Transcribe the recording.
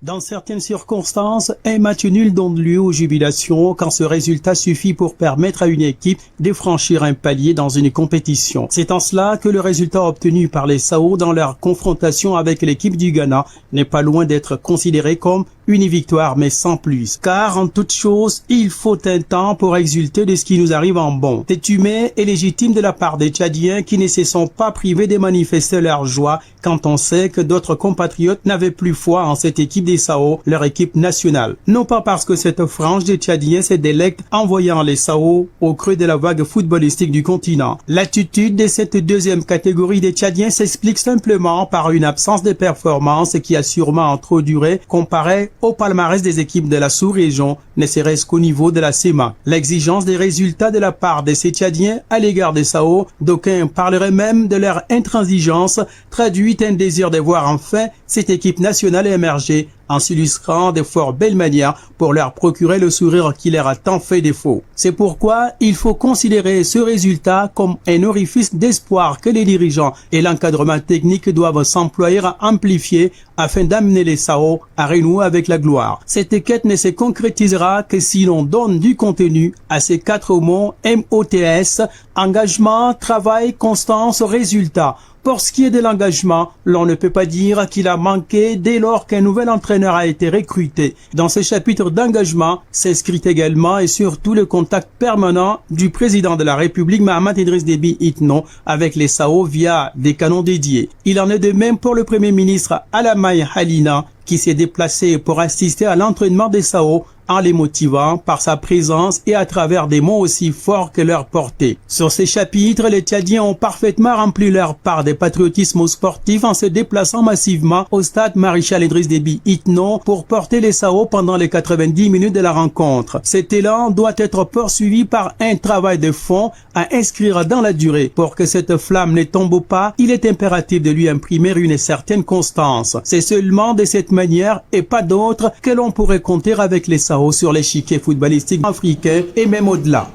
Dans certaines circonstances, un match nul donne lieu aux jubilations quand ce résultat suffit pour permettre à une équipe de franchir un palier dans une compétition. C'est en cela que le résultat obtenu par les Sao dans leur confrontation avec l'équipe du Ghana n'est pas loin d'être considéré comme une victoire, mais sans plus. Car en toute chose, il faut un temps pour exulter de ce qui nous arrive en bon. C'est humain et légitime de la part des Tchadiens qui ne se sont pas privés de manifester leur joie quand on sait que d'autres compatriotes n'avaient plus foi en cette équipe des Sao, leur équipe nationale. Non pas parce que cette frange des Tchadiens se délecte en voyant les Sao au creux de la vague footballistique du continent. L'attitude de cette deuxième catégorie des Tchadiens s'explique simplement par une absence de performance qui a sûrement trop duré comparé au palmarès des équipes de la sous-région, ne serait-ce qu'au niveau de la CEMA. L'exigence des résultats de la part de ces Tchadiens à l'égard des Sao, d'aucuns parleraient même de leur intransigeance, traduit un désir de voir enfin cette équipe nationale émerger en s'illustrant de fort belles manières pour leur procurer le sourire qui leur a tant fait défaut. C'est pourquoi il faut considérer ce résultat comme un orifice d'espoir que les dirigeants et l'encadrement technique doivent s'employer à amplifier afin d'amener les Sao à renouer avec la gloire. Cette quête ne se concrétisera que si l'on donne du contenu à ces 4 mots MOTS, engagement, travail, constance, résultat. Pour ce qui est de l'engagement, l'on ne peut pas dire qu'il a manqué dès lors qu'un nouvel entraîneur a été recruté. Dans ce chapitre d'engagement s'inscrit également et surtout le contact permanent du président de la République Mahamat Idriss Déby Itno avec les Sao via des canons dédiés. Il en est de même pour le Premier ministre Alamai Halina qui s'est déplacé pour assister à l'entraînement des Sao en les motivant par sa présence et à travers des mots aussi forts que leur portée. Sur ces chapitres, les Tchadiens ont parfaitement rempli leur part de patriotisme sportif en se déplaçant massivement au stade Marichal Idriss Déby Itno pour porter les Sao pendant les 90 minutes de la rencontre. Cet élan doit être poursuivi par un travail de fond à inscrire dans la durée. Pour que cette flamme ne tombe pas, il est impératif de lui imprimer une certaine constance. C'est seulement de cette manière et pas d'autre que l'on pourrait compter avec les Sao sur l'échiquier footballistique africain et même au-delà.